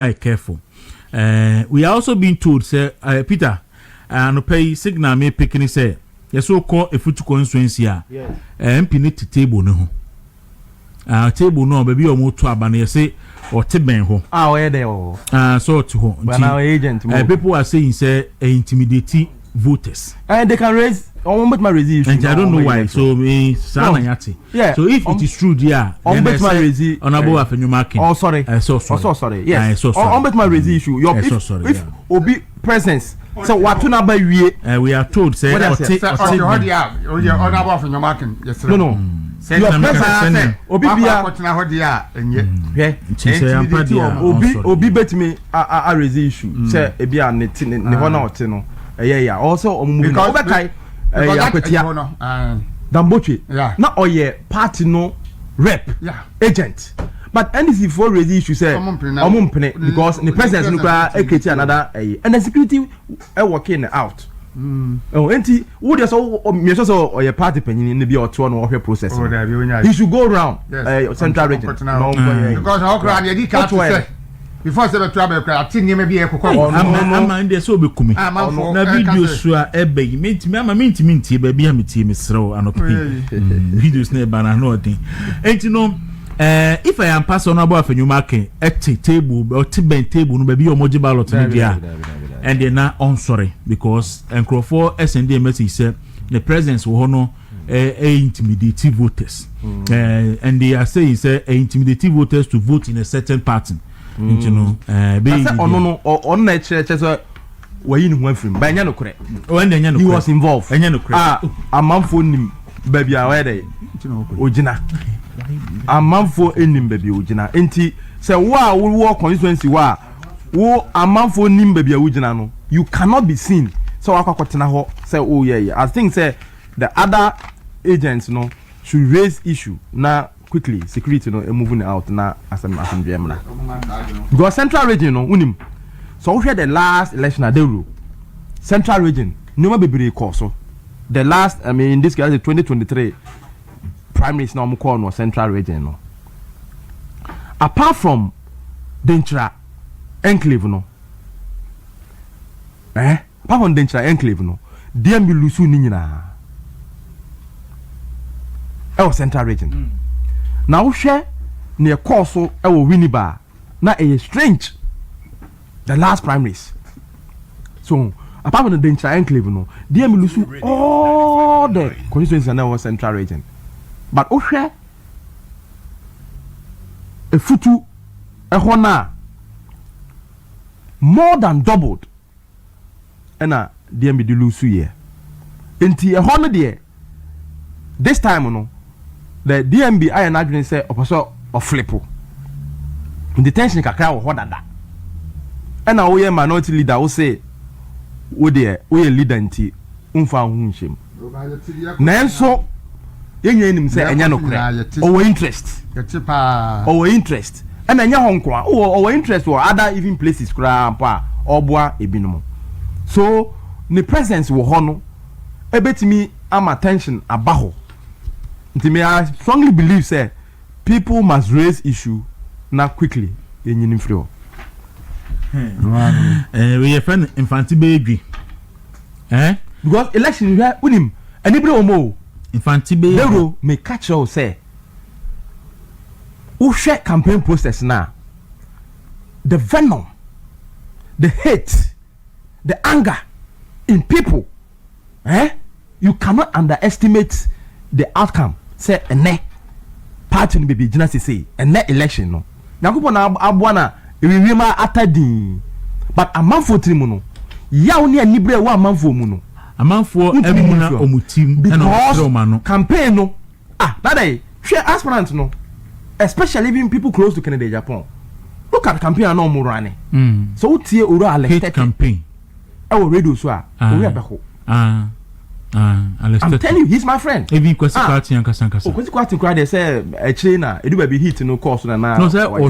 careful. We are also being told, say, Peter, no pay signal me picking say, yes, so call a foot constituency. Yes. Pinit table no. Table no, baby, or more to abandon, say, or Tiben ho. Where they all. So to home. But our agent, people are saying, say, intimidating voters. And they can raise. My resist. And I don't know why. So me, yeah. So if it is true, yeah. Honorable Afenyo Markin. Oh, sorry. So sorry. Yes. So sorry. Honorable issue. If Obi presence. So what to now we are told say. Honorable Afenyo Markin. Yes. No. Your presence. Obi Obi bet me a raise issue. Say ebia ne hona ote no. Yeah. Also Omumu. Damboche. Now oye party no rep agent. But NDC for raise issue say because the president no create another and the security working out. Oh, enti wo dey so me so oye party penyin ne bi oto no wo process. He should go around central region. Because how crowd dey can't say before say travel cry ati name bi e kokko ama ndie so obekumi na video so a ebe mentimi ama mentimi ba bia metie mesrew anopi videos na eba na no odin enti no if I am pass on about Afenyo Markin at table or tiben table no ba bi omoji ballot no dia and they na on sorry because enkrofo SND message say the presence wo no intimidating voters and they are saying say intimidating voters to vote in a certain party. You know, on na church so we yin ho afrim ba nya no kore he was involved amamfo nim baby away dey ogina amamfo enim baby ogina enti say wo constituency wo amamfo nim baby ogina no you cannot be seen so akwakwotena ho say oh yeah I think say the other agents no should raise issue na quickly security no moving out na asem biemna because central region no unim so we the last election at the central region no ma bebere course so the last I mean in this case 2023 primaries no mo call no central region no apart from Denchira enclave no apart from Denchira enclave no dem bi lusu ni nyina central region now share near course so Winneba na strange the last primaries so apart from the Denchira enclave no they lose all the constituencies in our central region but share a futu a hona more than doubled and they be lose here into a hona there this time no the DMB I and Adrian say oposo of flippo in detention kakra wo hodada and now we minority leader will say we leader nti umfa hu nhim nanso yenye nim say enya no kra our interest and enya honkwa our interest or other even places kra pa oboa ebinom so the presence wo ho no ebetimi am attention abaho. I strongly believe say people must raise issue now quickly in Unifrio. We have friend Infanti baby. Because election here unim anybody omo Infanti baby they may catch you say who share campaign process now the venom the hate the anger in people you cannot underestimate the outcome say ene party no be gina say ene election no nyakopo na aboana ewima atadin but amanfo trimu no yaw ne anibre wa amanfo mu no amanfo emuna omutim because campaign no that day share aspirant no especially even people close to Canada Japan look at campaign no mo run so tie oro elected campaign radio so ori abeko I'm telling you, he's my friend. Even Kwesi Kwati and Kasankasa. Kwesi Kwati cried, they say, a China, it will be hit no course. No, sir, or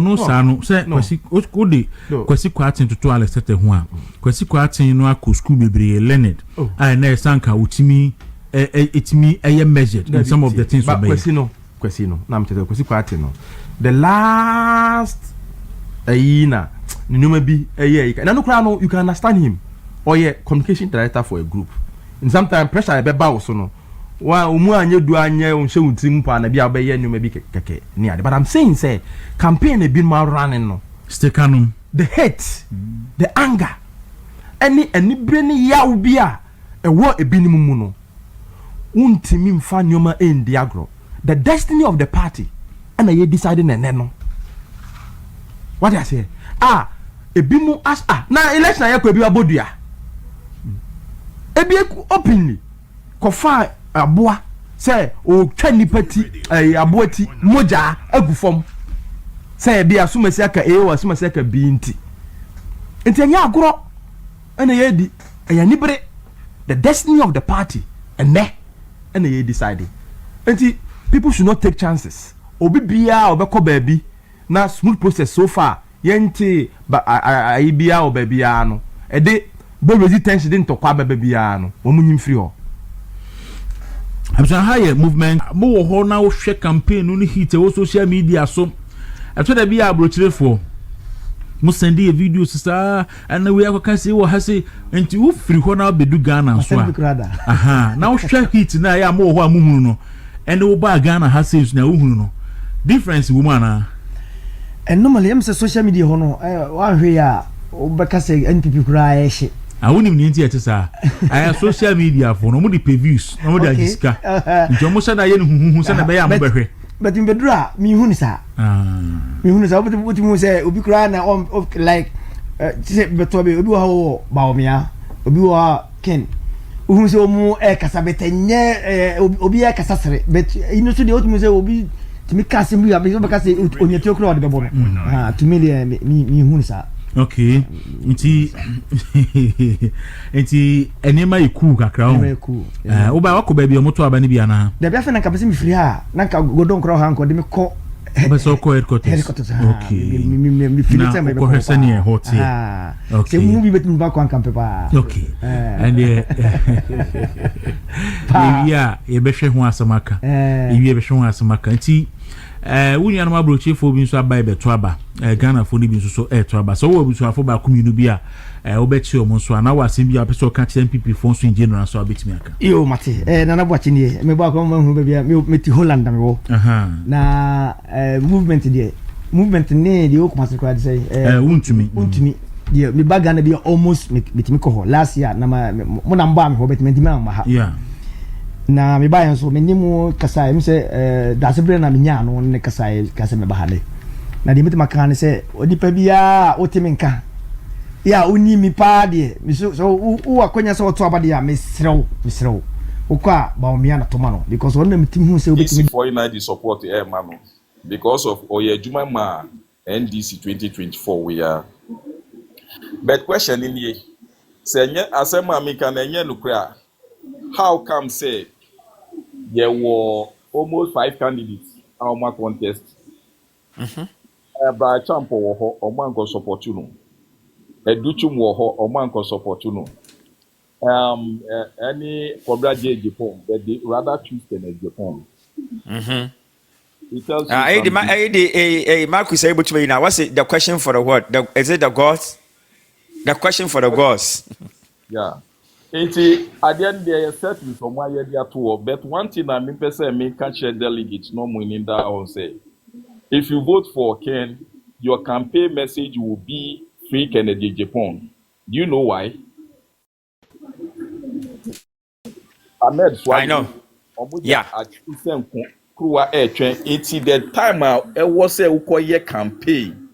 no, Sano, say, Kwesi Kwati to toilet set a one. Kwesi Kwati no ako school be learned. I know Sanka, which me, it's me, I am measured in some of the things. But Kwesi no, Kwesi Kwati no. The last na nneɛma bi ɛyɛ na no kura no you can understand him or communication director for a group and sometimes pressure ɛbɛba wo so no wa omu anye du anye on hye wutim pa na bi abɛyɛ nneɛma bi kɛkɛ ne ade but I'm saying say campaign e bi no running no stikanum the hate the anger any bre ne yaw bi a ɛwɔ ebinim mu no untimi mfa nneɛma endi agro the destiny of the party and you decided no what I say ebimu as na election ya ko ebi abodua ebi openly kofa aboa say o twa nipa ti aboa ti moja agufom say ebi asumasi aka asumasi aka bi nti anya agro ena ye di anya nibere the destiny of the party ena ye decided nti people should not take chances obi bia obekọ baabi na smooth process so far yenti ai bia obabia no e de be resistance de ntokwa babia no omunyim free ho absa higher movement mo wo ho na wo hwe campaign no hit e social media so ato da bia abrochirefo mo send a video sister and we akaka say wo ha say enti wo free ho na bedu Ghana so na wo hwe hit na ya mo ho amuhunu no and wo ba Ghana ha say na wo hunu no difference woman and normally am say social media ho no wa hwe ya obeka say NPP kura ya hye awunim ni nti etisa aya social media for no mo di views no mo di agiska njo mo sada ye no huhu sada be ya mo behwe but in bedra mi hu ni sa mi hu ni sa obi mu say obi kura na like say beto be obi wa ho baomia obi wa ken hu say omu kasa betenye obi kasa sere but inu so de obi mu say obi timi kase mu ya be so kase onyetio kura de bebo timi de mi hu ni sa okay nti enema iku kakra ho wo ba wakoba bi omoto aba ne bia na da bia fe na kapese mi free ha na ka godon kra ha nko de me ko ba so ko headquarters okay mi free time be ko hesa ne hot okay se mu bi betim ba ko ankampe pa okay and yeah ye be hwe ho asamaka ye be hwe ho asamaka nti wunya no mabrochi fo bi nso abai beto aba Ghana fo ni bi nso so to aba so wo bi so afo ba komunu bi a obechi o monso ana wasem bi a peso ka che NPP fo nso in general so abetimi aka yo mate nana boachi ne me ba ko ma hu ba bia me ti Holland na me wo na movement ne de o kuma se kwa de say untumi de me ba Ghana bi almost metimi ko ho last year na mo na mba me ho betimi ma ha yeah na me ba yanso me nimu kasa me se da se bre na me nya no ne kasa me ba ha ne na de mitima kan se odipa bia otimi nka ya oni mi pa de mi so u akonya so to abade ya me srew okwa ba o mia na to ma no because wona mitim hu se obetimi for the support man no because of oyejuma ma NDC 2024 we are but question in here say asema mi kan enye nukra how come say there were almost 5 candidates on my contest Bra Champo wo ho omanko support you no Educhum wo ho omanko support you no any Cobra Japan but they rather choose than Japan it tells you Marcus able to now what's it the question for the what is it the gods the question for the gods yeah at the end there is certain from why you are to but one thing I mean person me can share delegates no meaning that I say if you vote for Ken, your campaign message will be Free Kennedy Japan. Do you know why? Ahmed Swami. I know. Yeah. It's the time I was a campaign.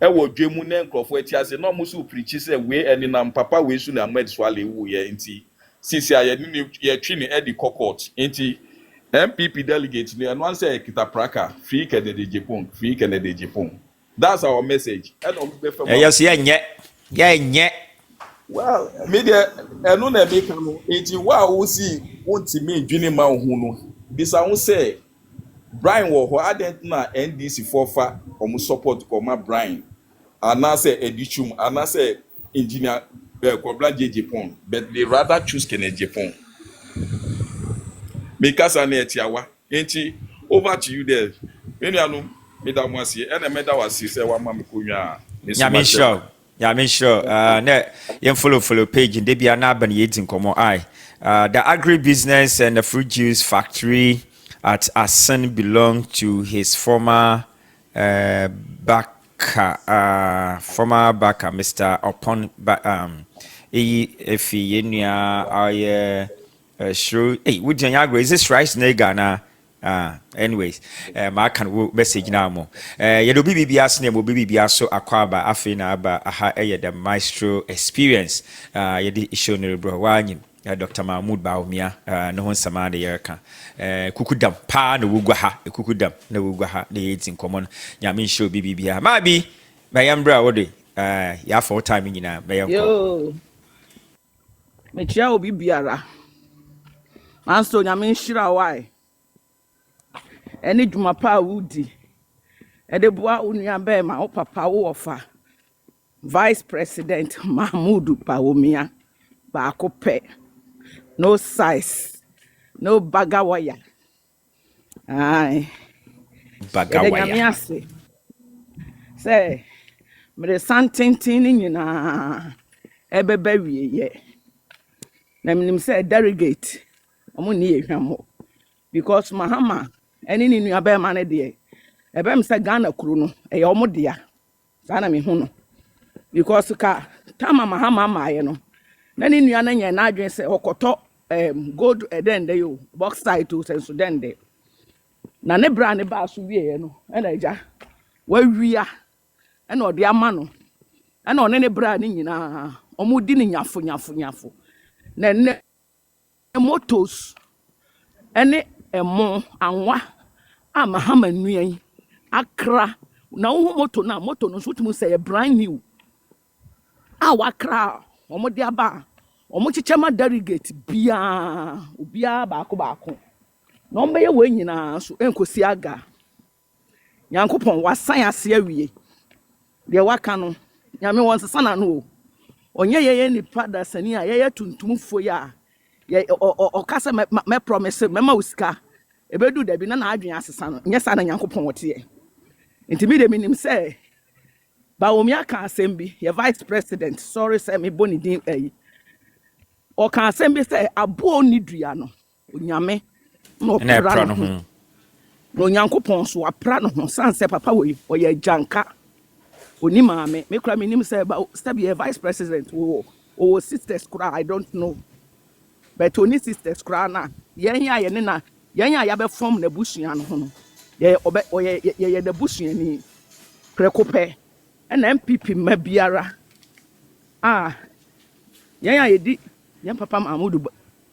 I was dreaming for it. I said, no, Musu preaches away and in Papa we soon Ahmed Swali who ye inti. Since I had training at the cohort. Inti. MPP delegates and one say Kitapraka, Free Kennedy Japan, Free Kennedy Japan. That's our message. Yes, yeah. Well, media and no make it wow see won't me junior man who no. This I won't say Brian wo I didn't na NDC for far or support Koma Brian. And I say Edichum and I say engineer Kobla Japan, but they rather choose Kennedy Japan. Because I need Tiawa. Ain't over to you there. When you know, Meda mo ase ena meda wase se wa ma me konwa. Nyame sure. Nyame sure. Na yen follow page in Debia na ban yedin komo I. The agribusiness and the fruit juice factory at Asen belonged to his former backer, Mr. Upon if I sure. Hey, would you is this rice nega na? Anyways, my can message now more. You do BB name will BB so aquaba afina ba aha the maestro experience. You did show no bro wanyim. Dr. Mahmoud Baumia, no one samade yerka. Kukudam pa no wugwaha, kukudam no wugwaha, the 8 in common. Yamin show BB. Maybe by Ambra Ode, ya for timing in a bay. Yo, Mechia will be Biara. Master Yamin Shira, why? Any Jumapa Woody. Edebua Unia Bema, or Papa Wofa. Vice President Mahmoud Baumia, Bakope. No size, no bagawaya. Aye. Bagawaya. Say, me something in na ebebe ye. Na me say delegate. Omo ni ehwamo. Because Mahama eni ni nuabe ma ne de. Ebe me say Ghana kuru no e omo dia. Sa na me hu no. Because ka tama Mahama maaye no. Na ni nua na nya na adwen say okoto gold then dey you box side to so then dey. Na ne bra ne ba so wie no. E na eja. Wa wia. E na ode ama no. E na one ne bra ne nyina. Omo di ne nyafo. Na ne motos ene emo anwa Mahama nuan akra na wo moto no so tumi say brand new wakra omo de aba omo chichema delegate bia obia baako na ombe ye we nyina so enkosi aga Nyankopon wasan ase awie de waka no nyame won sesana no onye ye nipa da sani a ye tuntumfo ya ye o kasa me promise me ma usika ebedu da bi na adwen asesa no nyesa na Nyankopon wote ye ntimi de minim say Baumia can sembi ye vice president sorry say me boni din o kan sembi say abo ni dua no onyame no pra no no Nyankopon so apra no ho sanse papa we o ye janka oni maame me kura minim say ba be ye vice president o sisters kura I don't know but oni sisters kura na yen ya ye ne na yen ya be form na busua no ho no ye ye the busua ni prekope and NPP mabiara yan yedi yan papa Mahmoud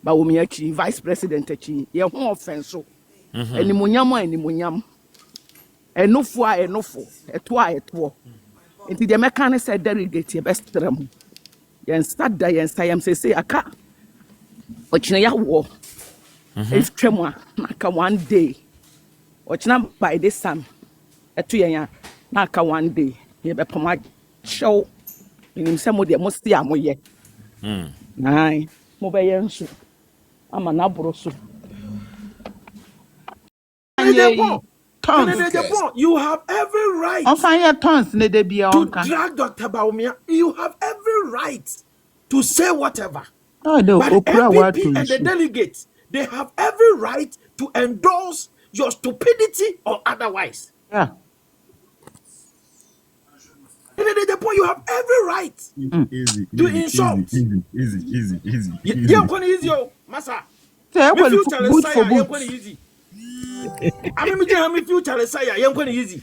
Baumia chi vice president chi ye ho offense animunyam enofo eto enti de meka say delegate ye best tram yan start da yan sayam say aka ochina ya wo if twemwa naka one day ochina by this time eto yan naka one day ye be poma show nim se mo de mo sti amoye nai mo be yensu ama na boro so you have every right to drag Dr. Baumia. You have every right to say whatever. But NPP and the delegates, they have every right to endorse your stupidity or otherwise. Yeah. You have every right to insult. Easy. Yeah, easy, Massa. Good for both. Easy. I mean, me future say easy.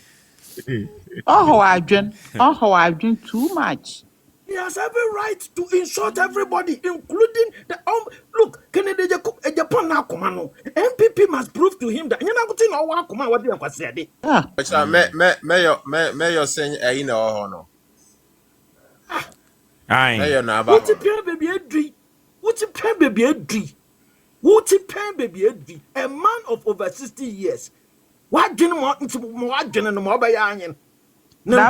Oh, I drink too much. He has every right to insult everybody, including the look. Kennedy Japan now command. NPP must prove to him that you're not going to know what they are saying. Yeah. Mayor saying, you know, no. Aye. What's a pen baby Edri? What's a pen baby Edri? What's a pen baby Edri? A man of over 60 years. What do you want to what general mobile? No,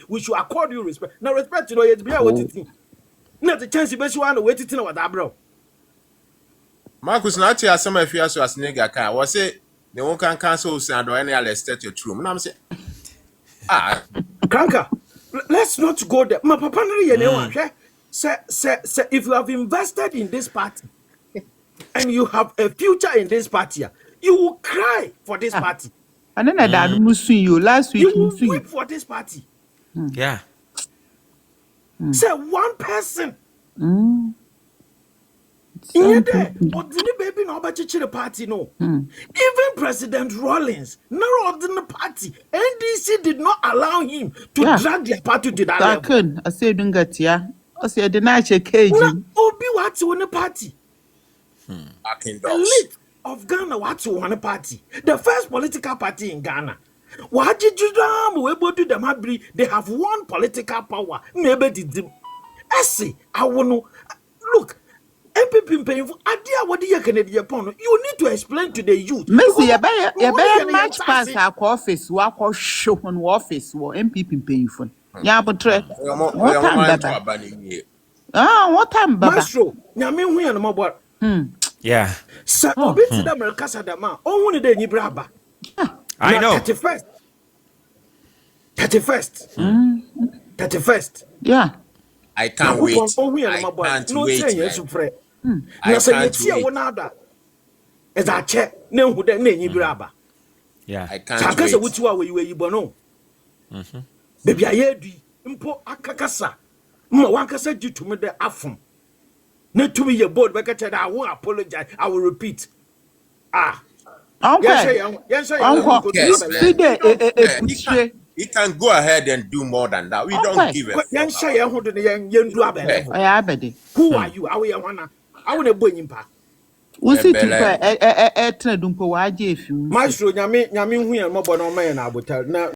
we should accord you respect. Now, respect you know yet be what it is. Not the chance you best want to wait to know what that bro. Marcus Nachi as some of you as nigga can was it The one can cancel and or any other state your true. I'm saying, Kranka, let's not go there. My papa say, if you have invested in this party and you have a future in this party, you will cry for this party. And then I you last week. You will weep for this party. Yeah. Say one person. In there, or the baby no about the party no. Even President Rawlings, no of the party, NDC did not allow him to drag their party to that level. I said, don't get ya. I said, the night cage. Obi what's on the party. Elite of Ghana what's on the party. The first political party in Ghana. What did you do? We able to them they have one political power. Maybe did them. I see. I want to look. NPP painful. Idea what you can do. You need to explain to the youth. Messi, you better match pass our office. Walk or show on office. Or NPP painful. Yeah, but what time, Baba? What time, Baba? Maestro, Yamin, we are no more. Yeah. So, Obi to the Mercasa Dama. Only the Nibraba. I know. 31st. Yeah. I can't wait. I can't wait. I can't wait. As I check, no, who then name Braba. Yeah. I can't wait. Which way you bono? Baby, I heard you. Impo Akakasa. Mwankasa due to me the affum. Not to me your board, but I won't apologize. I will repeat. He can go ahead and do more than that. We don't give a who are you? I want to bring him back. What's it to Maestro, Yami, who and Mobile man, I would tell now.